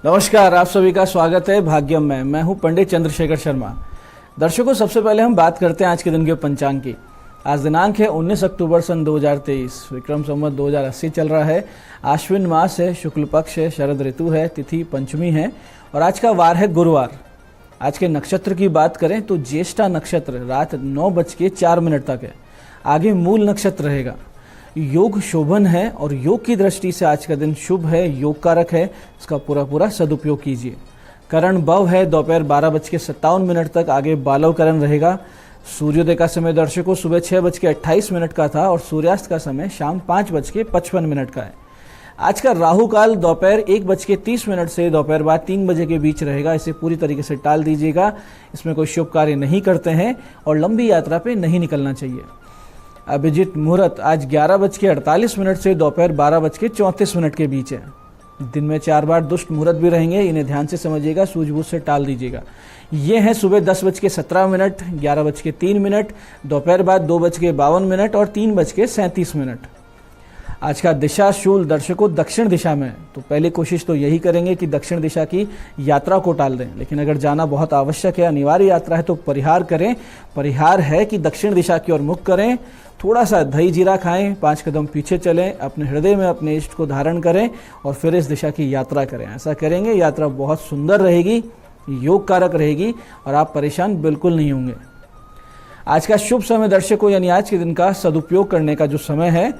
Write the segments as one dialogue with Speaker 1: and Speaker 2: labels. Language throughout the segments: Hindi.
Speaker 1: नमस्कार, आप सभी का स्वागत है भाग्यम में। मैं हूं पंडित चंद्रशेखर शर्मा। दर्शकों, सबसे पहले हम बात करते हैं आज के दिन के पंचांग की। आज दिनांक है 19 अक्टूबर सन 2023। विक्रम संवत 2080 चल रहा है। आश्विन मास है, शुक्ल पक्ष है, शरद ऋतु है, तिथि पंचमी है और आज का वार है गुरुवार। आज के नक्षत्र की बात करें तो ज्येष्ठा नक्षत्र रात 9:04 तक है। आगे मूल नक्षत्र रहेगा। योग शोभन है और योग की दृष्टि से आज का दिन शुभ है, योग कारक है। इसका पूरा सदुपयोग कीजिए। करण भव है दोपहर 12:57 तक। आगे बालव करण रहेगा। सूर्योदय का समय दर्शकों सुबह 6:28 का था और सूर्यास्त का समय शाम 5:55 का है। आज का राहु काल दोपहर 1:30 से दोपहर बाद 3 बजे के बीच रहेगा। इसे पूरी तरीके से टाल दीजिएगा। इसमें कोई शुभ कार्य नहीं करते हैं और लंबी यात्रा पे नहीं निकलना चाहिए। अभिजीत मुहूर्त आज 11:48 से दोपहर 12:34 के बीच है। दिन में 4 बार दुष्ट मुहूर्त भी रहेंगे, इन्हें ध्यान से समझिएगा, सूझबूझ से टाल दीजिएगा। ये हैं सुबह 10:17, 11:03, दोपहर बाद 2:52 और 3:37। आज का दिशा शूल दर्शकों दक्षिण दिशा में है, तो पहली कोशिश तो यही करेंगे कि दक्षिण दिशा की यात्रा को टाल दें। लेकिन अगर जाना बहुत आवश्यक है, अनिवार्य यात्रा है, तो परिहार करें। परिहार है कि दक्षिण दिशा की ओर मुख करें, थोड़ा सा दही जीरा खाएं, 5 कदम पीछे चलें, अपने हृदय में अपने इष्ट को धारण करें और फिर इस दिशा की यात्रा करें। ऐसा करेंगे यात्रा बहुत सुंदर रहेगी, योग कारक रहेगी और आप परेशान बिल्कुल नहीं होंगे। आज का शुभ समय दर्शकों यानी आज के दिन का सदुपयोग करने का जो समय है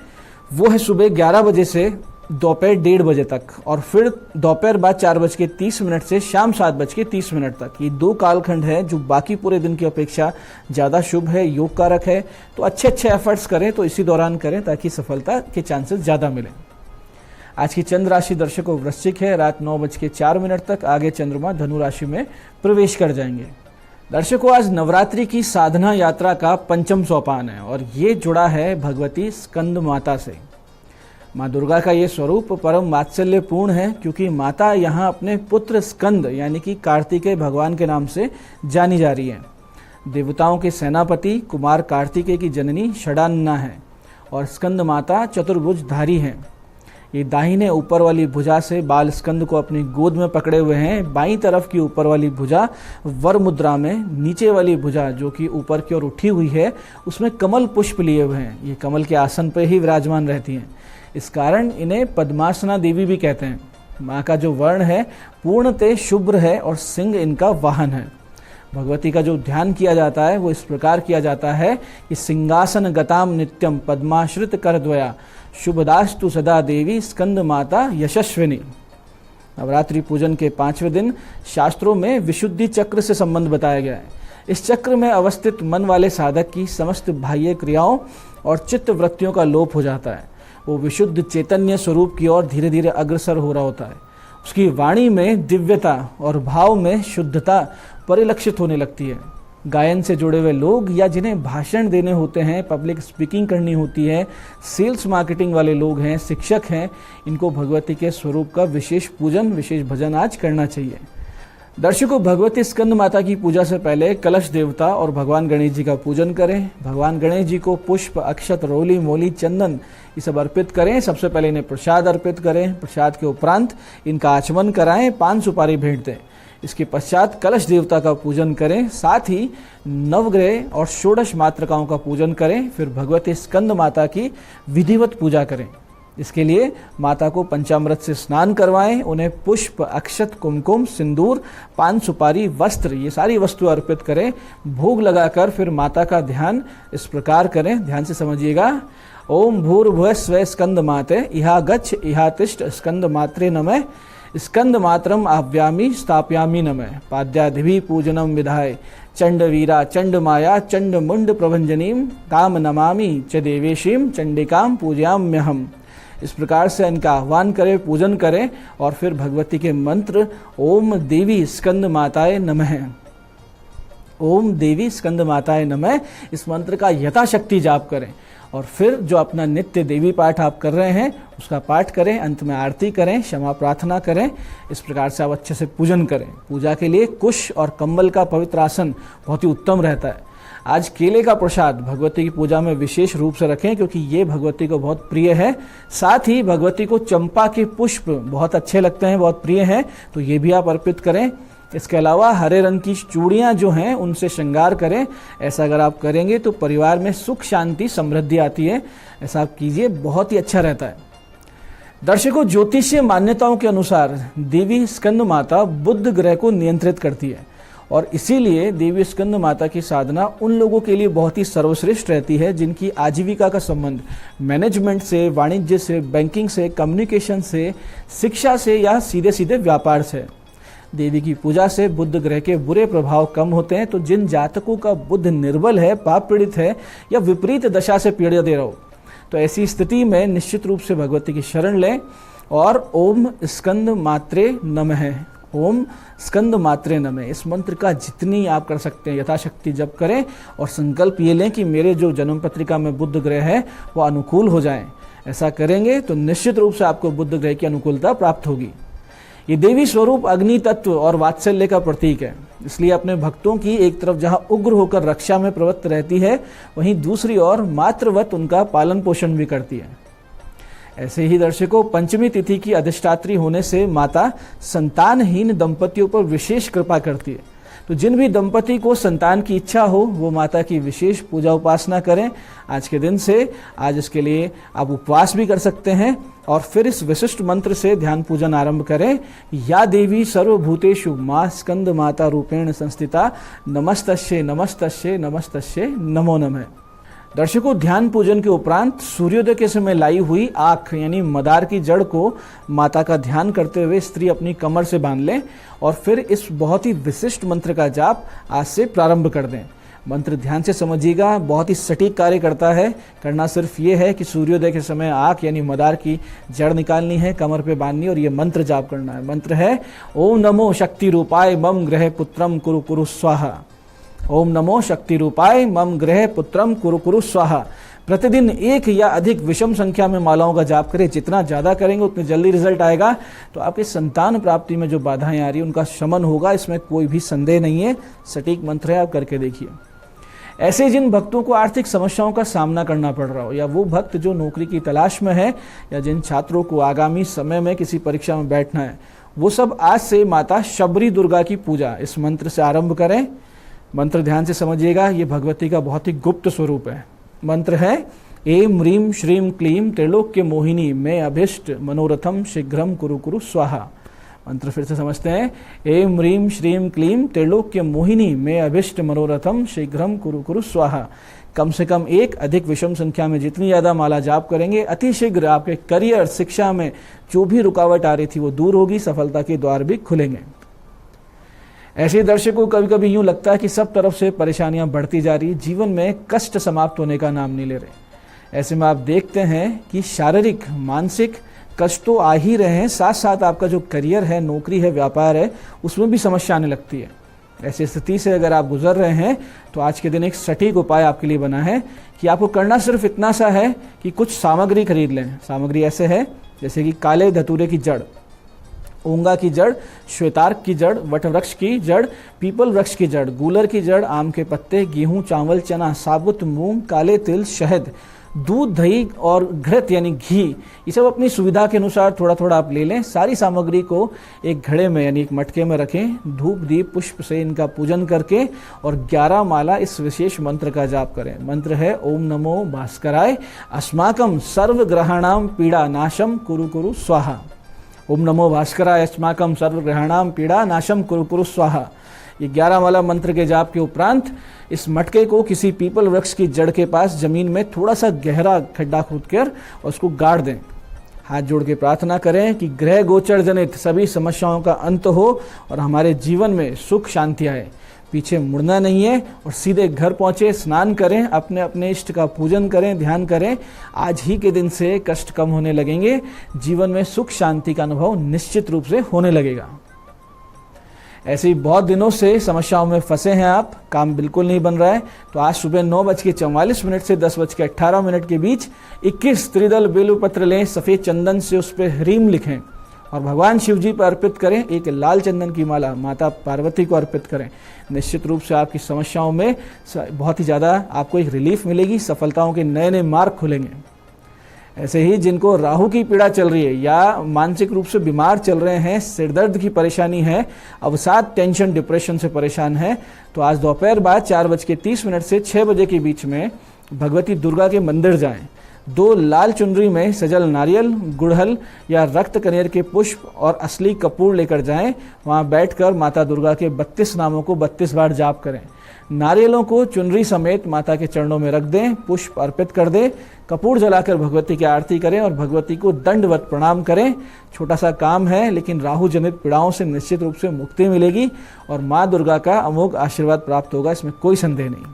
Speaker 1: वो है सुबह 11 बजे से दोपहर 1:30 बजे तक और फिर दोपहर बाद 4:30 से शाम 7:30 तक। ये 2 कालखंड है जो बाकी पूरे दिन की अपेक्षा ज़्यादा शुभ है, योग कारक है। तो अच्छे एफर्ट्स करें तो इसी दौरान करें ताकि सफलता के चांसेस ज़्यादा मिलें। आज की चंद्र राशि दर्शकों वृश्चिक है रात 9:04 तक। आगे चंद्रमा धनु राशि में प्रवेश कर जाएंगे। दर्शकों, आज नवरात्रि की साधना यात्रा का 5वां सोपान है और ये जुड़ा है भगवती स्कंद माता से। माँ दुर्गा का ये स्वरूप परम वात्सल्यपूर्ण है क्योंकि माता यहाँ अपने पुत्र स्कंद यानी कि कार्तिकेय भगवान के नाम से जानी जा रही है। देवताओं के सेनापति कुमार कार्तिकेय की जननी षडानना है और स्कंद माता चतुर्भुजधारी हैं। ये दाहिने ऊपर वाली भुजा से बाल स्कंद को अपनी गोद में पकड़े हुए हैं। बाईं तरफ की ऊपर वाली भुजा वर मुद्रा में, नीचे वाली भुजा जो कि ऊपर की ओर उठी हुई है उसमें कमल पुष्प लिए हुए हैं। ये कमल के आसन पर ही विराजमान रहती हैं। इस कारण इन्हें पद्मासना देवी भी कहते हैं। माँ का जो वर्ण है पूर्णतः शुभ्र है और सिंह इनका वाहन है। भगवती का जो ध्यान किया जाता है वो इस प्रकार किया जाता है कि सिंहासन गताम नित्यम पद्माश्रित करद्वया शुभदास्तु सदा देवी स्कंद माता यशस्विनी। नवरात्रि पूजन के 5वें दिन शास्त्रों में विशुद्धि चक्र से संबंध बताया गया है। इस चक्र में अवस्थित मन वाले साधक की समस्त बाह्य क्रियाओं और चित्त वृत्तियों का लोप हो जाता है। वो विशुद्ध चैतन्य स्वरूप की ओर धीरे धीरे अग्रसर हो रहा होता है। उसकी वाणी में दिव्यता और भाव में शुद्धता परिलक्षित होने लगती है। गायन से जुड़े हुए लोग या जिन्हें भाषण देने होते हैं, पब्लिक स्पीकिंग करनी होती है, सेल्स मार्केटिंग वाले लोग हैं, शिक्षक हैं, इनको भगवती के स्वरूप का विशेष पूजन, विशेष भजन आज करना चाहिए। दर्शकों, भगवती स्कंद माता की पूजा से पहले कलश देवता और भगवान गणेश जी का पूजन करें। भगवान गणेश जी को पुष्प, अक्षत, रोली, मोली, चंदन ये सब अर्पित करें। सबसे पहले इन्हें प्रसाद अर्पित करें। प्रसाद के उपरांत इनका आचमन कराएं, 5 सुपारी भेंट दें। इसके पश्चात कलश देवता का पूजन करें। साथ ही नवग्रह और षोडश मातृकाओं का पूजन करें। फिर भगवती स्कंद माता की विधिवत पूजा करें। इसके लिए माता को पंचामृत से स्नान करवाएं। उन्हें पुष्प, अक्षत, कुमकुम, सिंदूर, 5 सुपारी, वस्त्र ये सारी वस्तु अर्पित करें। भोग लगाकर फिर माता का ध्यान इस प्रकार करें, ध्यान से समझिएगा। ओम भूर्भुवः स्वः स्कंद माते इहा गच्छ इहा तिष्ठ स्कंद मात्रे नमः स्कंद मात्रम आव्यामी स्थापयामी नमः पाद्यादिभिः पूजनम विधाय चंड वीरा चंड माया चंड मुंड प्रभंजनीम काम नमामि च देवेशीम चंडिकाम पूजयाम्यहम। इस प्रकार से इनका आह्वान करें, पूजन करें और फिर भगवती के मंत्र ओम देवी स्कंद माताय नमः, ओम देवी स्कंद माताय नमः, इस मंत्र का यथाशक्ति जाप करें। और फिर जो अपना नित्य देवी पाठ आप कर रहे हैं उसका पाठ करें, अंत में आरती करें, क्षमा प्रार्थना करें। इस प्रकार से आप अच्छे से पूजन करें। पूजा के लिए कुश और कंबल का पवित्र आसन बहुत ही उत्तम रहता है। आज केले का प्रसाद भगवती की पूजा में विशेष रूप से रखें, क्योंकि ये भगवती को बहुत प्रिय है। साथ ही भगवती को चंपा के पुष्प बहुत अच्छे लगते हैं, बहुत प्रिय हैं, तो ये भी आप अर्पित करें। इसके अलावा हरे रंग की चूड़ियाँ जो हैं उनसे श्रृंगार करें। ऐसा अगर आप करेंगे तो परिवार में सुख शांति समृद्धि आती है। ऐसा आप कीजिए, बहुत ही अच्छा रहता है। दर्शकों, ज्योतिषीय मान्यताओं के अनुसार देवी स्कंद माता बुध ग्रह को नियंत्रित करती है और इसीलिए देवी स्कंद माता की साधना उन लोगों के लिए बहुत ही सर्वश्रेष्ठ रहती है जिनकी आजीविका का संबंध मैनेजमेंट से, वाणिज्य से, बैंकिंग से, कम्युनिकेशन से, शिक्षा से या सीधे सीधे व्यापार से। देवी की पूजा से बुध ग्रह के बुरे प्रभाव कम होते हैं। तो जिन जातकों का बुध निर्बल है, पाप पीड़ित है या विपरीत दशा से पीड़ित रहो, तो ऐसी स्थिति में निश्चित रूप से भगवती की शरण लें और ओम स्कंद मात्रे नमः, ओम स्कंद मात्रे नमः, इस मंत्र का जितनी आप कर सकते हैं यथाशक्ति जप करें और संकल्प ये लें कि मेरे जो जन्म पत्रिका में बुध ग्रह है वो अनुकूल हो जाएं। ऐसा करेंगे तो निश्चित रूप से आपको बुध ग्रह की अनुकूलता प्राप्त होगी। ये देवी स्वरूप अग्नि तत्व और वात्सल्य का प्रतीक है, इसलिए अपने भक्तों की एक तरफ जहां उग्र होकर रक्षा में प्रवृत्त रहती है, वहीं दूसरी ओर मातृवत उनका पालन पोषण भी करती है। ऐसे ही दर्शकों, पंचमी तिथि की अधिष्ठात्री होने से माता संतानहीन दंपतियों पर विशेष कृपा करती है। तो जिन भी दंपति को संतान की इच्छा हो वो माता की विशेष पूजा उपासना करें आज के दिन से। आज इसके लिए आप उपवास भी कर सकते हैं और फिर इस विशिष्ट मंत्र से ध्यान पूजन आरंभ करें। या देवी सर्वभूतेषु मां स्कंद माता रूपेण संस्थिता, नमस्तस्ये नमस्तस्ये नमस्तस्ये नमो नमः। दर्शकों, ध्यान पूजन के उपरांत सूर्योदय के समय लाई हुई आँख यानी मदार की जड़ को माता का ध्यान करते हुए स्त्री अपनी कमर से बांध लें और फिर इस बहुत ही विशिष्ट मंत्र का जाप आज से प्रारंभ कर दें। मंत्र ध्यान से समझिएगा, बहुत ही सटीक कार्य करता है। करना सिर्फ ये है कि सूर्योदय के समय आँख यानी मदार की जड़ निकालनी है, कमर पे बांधनी और ये मंत्र जाप करना है। मंत्र है ओम नमो शक्ति रूपाय मम ग्रह पुत्रम कुरु कुरु स्वाहा। ओम नमो शक्ति रूपाय मम ग्रह पुत्रम कुरु कुरु स्वाहा। प्रतिदिन एक या अधिक विषम संख्या में मालाओं का जाप करें। जितना ज़्यादा करेंगे उतने जल्दी रिजल्ट आएगा। तो आपकी संतान प्राप्ति में जो बाधाएं आ रही है उनका शमन होगा, इसमें कोई भी संदेह नहीं है। सटीक मंत्र है, आप करके देखिए। ऐसे जिन भक्तों को आर्थिक समस्याओं का सामना करना पड़ रहा हो, या वो भक्त जो नौकरी की तलाश में है, या जिन छात्रों को आगामी समय में किसी परीक्षा में बैठना है, वो सब आज से माता शबरी दुर्गा की पूजा इस मंत्र से आरंभ करें। मंत्र ध्यान से समझिएगा, ये भगवती का बहुत ही गुप्त स्वरूप है। मंत्र है एम ह्रीम श्रीम क्लीम त्रैलोक्य मोहिनी मैं अभिष्ट मनोरथम शीघ्रम कुरु कुरु स्वाहा। मंत्र फिर से समझते हैं, एम ह्रीम श्रीम क्लीम त्रैलोक्य मोहिनी मैं अभिष्ट मनोरथम शीघ्रम कुरु कुरु स्वाहा। कम से कम एक, अधिक विषम संख्या में जितनी ज़्यादा माला जाप करेंगे, अति शीघ्र आपके करियर, शिक्षा में जो भी रुकावट आ रही थी वो दूर होगी, सफलता के द्वार भी खुलेंगे। ऐसे दर्शकों, कभी कभी यूं लगता है कि सब तरफ से परेशानियां बढ़ती जा रही, जीवन में कष्ट समाप्त होने का नाम नहीं ले रहे। ऐसे में आप देखते हैं कि शारीरिक, मानसिक कष्ट तो आ ही रहे हैं, साथ साथ आपका जो करियर है, नौकरी है, व्यापार है, उसमें भी समस्या आने लगती है। ऐसी स्थिति से अगर आप गुजर रहे हैं तो आज के दिन एक सटीक उपाय आपके लिए बना है कि आपको करना सिर्फ इतना सा है कि कुछ सामग्री खरीद लें। सामग्री ऐसे है जैसे कि काले धतूरे की जड़, ओंगा की जड़, श्वेतार्क की जड़, वटवृक्ष की जड़, पीपल वृक्ष की जड़, गूलर की जड़, आम के पत्ते, गेहूं, चावल, चना, साबुत मूंग, काले तिल, शहद, दूध, दही और घृत यानी घी, ये सब अपनी सुविधा के अनुसार थोड़ा थोड़ा आप ले लें। सारी सामग्री को एक घड़े में यानी एक मटके में रखें। धूप दीप पुष्प से इनका पूजन करके और 11 माला इस विशेष मंत्र का जाप करें। मंत्र है ओम नमो भास्कराय अस्माकं सर्वग्रहाणाम पीड़ा नाशम कुरु कुरु स्वाहा। ओम नमो भास्कराय अस्माकं सर्वग्रहाणाम पीड़ा नाशम कुरु कुरु स्वाहा। ये 11 माला मंत्र के जाप के उपरांत इस मटके को किसी पीपल वृक्ष की जड़ के पास जमीन में थोड़ा सा गहरा खड्डा खोदकर और उसको गाड़ दें। हाथ जोड़ के प्रार्थना करें कि ग्रह गोचर जनित सभी समस्याओं का अंत हो और हमारे जीवन में सुख शांति आए। पीछे मुड़ना नहीं है और सीधे घर पहुंचे, स्नान करें, अपने अपने इष्ट का पूजन करें, ध्यान करें। आज ही के दिन से कष्ट कम होने लगेंगे, जीवन में सुख शांति का अनुभव निश्चित रूप से होने लगेगा। ऐसे ही बहुत दिनों से समस्याओं में फंसे हैं आप, काम बिल्कुल नहीं बन रहा है, तो आज सुबह 9:44 से 10:18 के बीच 21 त्रिदल बेलपत्र लें, सफ़ेद चंदन से उस पर ह्रीम लिखें और भगवान शिव जी पर अर्पित करें। एक लाल चंदन की माला माता पार्वती को अर्पित करें। निश्चित रूप से आपकी समस्याओं में बहुत ही ज़्यादा आपको एक रिलीफ मिलेगी, सफलताओं के नए नए मार्ग खुलेंगे। ऐसे ही जिनको राहु की पीड़ा चल रही है या मानसिक रूप से बीमार चल रहे हैं, सिरदर्द की परेशानी है, अवसाद, टेंशन, डिप्रेशन से परेशान है, तो आज दोपहर बाद 4:30 से 6 बजे के बीच में भगवती दुर्गा के मंदिर जाएं। 2 लाल चुनरी में सजल नारियल, गुड़हल या रक्त कनेर के पुष्प और असली कपूर लेकर जाएं। वहां बैठकर माता दुर्गा के 32 नामों को 32 बार जाप करें। नारियलों को चुनरी समेत माता के चरणों में रख दें, पुष्प अर्पित कर दें, कपूर जलाकर भगवती की आरती करें और भगवती को दंडवत प्रणाम करें। छोटा सा काम है, लेकिन राहु जनित पीड़ाओं से निश्चित रूप से मुक्ति मिलेगी और माँ दुर्गा का अमोघ आशीर्वाद प्राप्त होगा, इसमें कोई संदेह नहीं।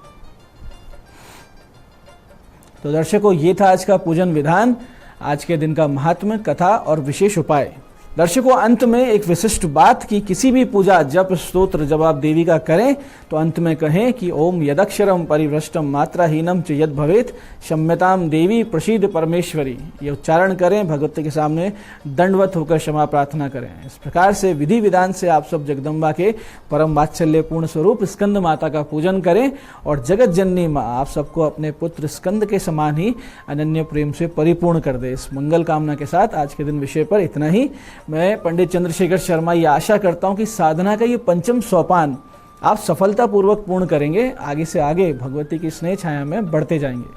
Speaker 1: तो दर्शकों, ये था आज का पूजन विधान, आज के दिन का महात्म्य, कथा और विशेष उपाय। दर्शकों, अंत में एक विशिष्ट बात कि किसी भी पूजा, जप, स्तोत्र जब आप देवी का करें तो अंत में कहें कि ओम यदक्षरम परिभ्रष्टम मात्राहीनम च यद भवेत क्षम्यताम देवी प्रसीद परमेश्वरी। ये उच्चारण करें, भगवती के सामने दंडवत होकर क्षमा प्रार्थना करें। इस प्रकार से विधि विधान से आप सब जगदम्बा के परम वात्सल्यपूर्ण स्वरूप स्कंद माता का पूजन करें और जगत जननी माँ आप सबको अपने पुत्र स्कंद के समान ही अनन्य प्रेम से परिपूर्ण कर दे। इस मंगल कामना के साथ आज के दिन विषय पर इतना ही। मैं पंडित चंद्रशेखर शर्मा ये आशा करता हूं कि साधना का ये पंचम सोपान आप सफलतापूर्वक पूर्ण करेंगे, आगे से आगे भगवती की स्नेह छाया में बढ़ते जाएंगे।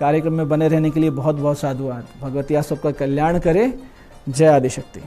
Speaker 1: कार्यक्रम में बने रहने के लिए बहुत बहुत साधुवाद। भगवती आप सबका कल्याण करे। जय आदिशक्ति।